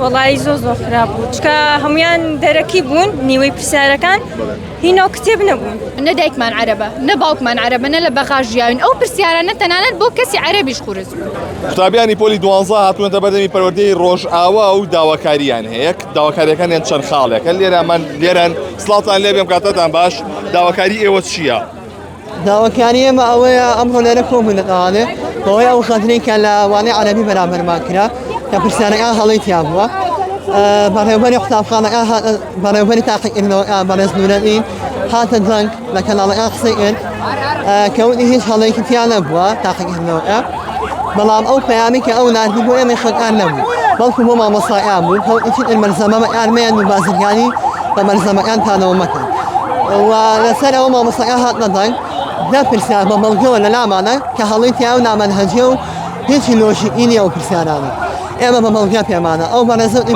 والله زۆر خراپ بوو چکە هەمویان دەرەکی بوون نیوەی پرسیارەکان هینەوە کتێب نەبوون نە دایکمان عەرەبە نە باوکمان عەرەبە نە لە بەغاژیاوین ئەو پرسیارانە تەنانەت بۆ کەسی عەرەبیش قورس بوو. قوتابیانی پۆلی 12 هاتوونەتە بەردەمی پەروەردەی ڕۆژئاوا و داواکاریان هەیە داواکاریەکانیان چەند خاڵێکە لێران سڵاتان لێ بێم کاتتان باش داواکاری ئێوە چییە؟ داواکاری ئێمە ئەوەیە ئەمڕۆ لێرە کۆبوونەتەوانێ بەوەی ئەو خەترەی کە لە وانەی عەرەبی بەرامبەرمان کرا کە پرسیارەکان هەڵەی تیا بووە بەڕێوەبەری قوتابخانەکان بەڕێوەبەری تاقیکردنەوەکان بەڕێز نورەدین هاتە جەنگ لە کەناڵەکان قسەی کرد کەوتی هیچ هەڵەیەکی تیا نەبووە تاقیکردنەوەکە بەڵام ئەو پەیامی کە ئەو ناردی بۆ ئێمەی خەڵکان نەبوو بەڵکو بۆ مامۆستایان بوو کەوتی مەرزەمەمەکان مەیان و بازرگانی بە مەرزەمەکانتانەوە مەکەن و لەسەر ئەوە مامۆستایان هاتنە جەنگ دە پرسیار بە بەڵگەوە لە لامانە کە هەڵەی تیا و نامەنهەجیە و هیچی لۆژیکی نییە ئەو پرسیارانە ئێمە بە بەڵگا پێمانە ئەو بەڕێزەوتی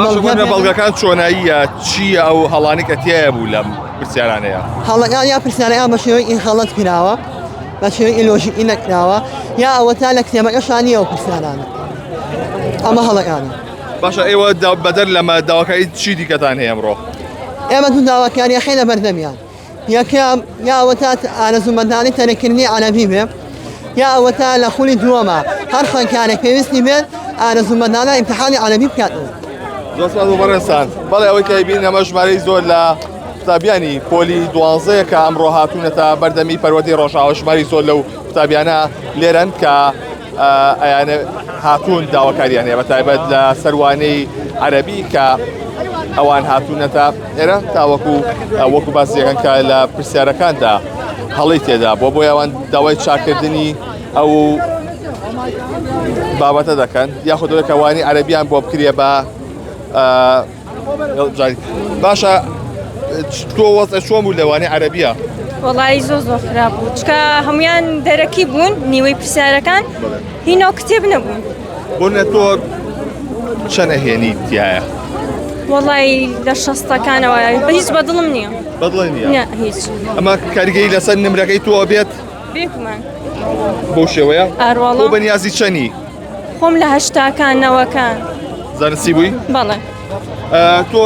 بەڵگەکان چۆناییە چییە ئەو هەڵانی کە تایە بوو لەم پرسیارانەیە؟ هەڵەکان یا پرسیارەکان بە شێوەی ئینخەڵەت کراوە بە شێوەی ئیلۆژیکی نەکراوە یا ئەوە تا لە کتێبەکەشان نییە ئەو پرسیارانە ئەمە هەڵەکانە. باشە ئێوە بەدەر لەمە داواکاری چی دیکەتان هەیە ئەمڕۆ؟ ئێمە دوو داواکاریە خێنە بەردەمیان یەکەم یا ئەوە تا ئارەزومەندانی تەرەکردنی عەرەبی بێ یا ئەوە تا لە خولی دووەمە هەر خوێندکارێک پێویستی بێت ئارەزومەندانە ئیمتیحانی عەرەبی بکاتەوە. زۆر سپاس بۆ بەڕێستان. بەڵێ ئەوەی کە بین ئەمە ژمارەی زۆر لە قوتابیانی پۆلی 12 کە ئەمڕۆ هاتوونەتە بەردەمی پەروەردەی ڕۆژئاوا ژماری زۆر لەو قوتابیانە لێرەن کە ئەیانە هاتوون داواکاریان هەیە بەتایبەت لە سەروانەی عەرەبی کە ئەوان هاتوونەتە ئێرە تا وەکو باسیەکەن کە لە پرسیارەکاندا هەڵی تێدا بۆ ئەوان داوای چاکردنی ئەو بابەتە دەکەن یاخودەوەی کە وانی عەرەبیان بۆ بکرێ بە باشە تۆ وەزع چۆن بوو لەوانی عەرەبیە؟ وڵی زۆر خراپ بوو چکە هەمویان دەرەکی بوون نیوەی پرسیارەکان هینەوە کتێب نەبوون بۆنە تۆ چەنە هێنی تایە؟ وڵی لە شەستەکانەوە هیچ بەدڵم نییە بەدڵی نییە؟ نه هیچ. ئەمە کاریگەری لەسەر نمرەکەی تۆ بێت بێکمان بۆ شێوەیە؟ ئاروەڵە بۆ بەنیازی چەنی؟ خۆم لە هەشتاکانەوەکان زانستی بووی؟ بەڵێ. تۆ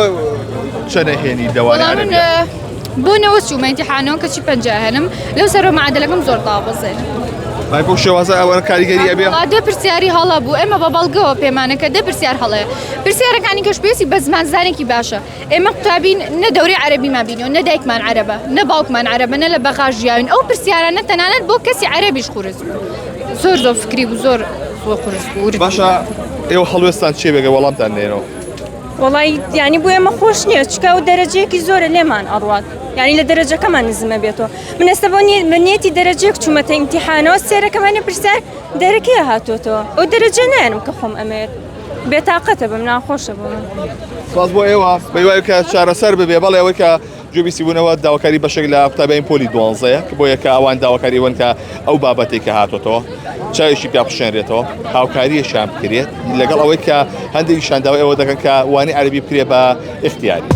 چەنە هێنی دەوانی عەرەبی؟ بۆ نەوەچوومە ئیمتیحانەوە کەچی پەنجاهێنم لەو سەرەوە معادلەکەم زۆر دابەزێن. مای بۆ شێوازە ئەوە کاریگەری ئەبێ؟ دە پرسیاری هەڵە بوو ئێمە بە بەڵگەوە پێمانە کە دە پرسیار هەڵەیە پرسیارەکانی کەش پێویستی بە زمانزانێکی باشە ئێمە قوتابین نە دەورەی عەرەبیمان بینیەوە نە دایکمان عەرەبە نە باوکمان عەرەبە نە لە بەغاژیاوین ئەو پرسیارانە تەنانەت بۆ کەسی عەرەبیش قورس بوو زۆر فکری بوو زۆر قورس بوو. باشە ئێوە هەڵوێستان چێ بێگە وەڵامتان نێنەوە؟ وڵی ینی بۆ ئێمە خۆش نییە چکە و دەرەجەیەکی زۆرە لێمان ئەڕوات ینی لە دەرەجەکەمان نزمە بێتەوە من ئێستا بۆ بەنیەتی دەرەجەیەک چوومەتە ئیمتیحانەوە سێرەکەمانی پرسیار دەرەکەیە هاتوۆتەوە ئەو دەرەجە نایەنم کە خۆم ئەمێت بێتاقەتە بم ناخۆشە بۆ من. سپاس بۆ ئێوە بەی وایە کە چارەسەر ببێ بەڵێ ئەوەی کە جوبیسی بوونەوە داواکاری بەشێک لە قوتابیانی پۆلی 12 کە بۆ یەکە ئەوان داواکاری وەن کە ئەو بابەتێک کە هاتوۆتەوە چاوێکی پیا بشێنرێتەوە هاوکاریەشیان بکرێت لەگەڵ ئەوەی کە هەندێکیشان داوای ئەوە دەکەن کە وانی عەرەبی بکرێ بە ئیختیاری.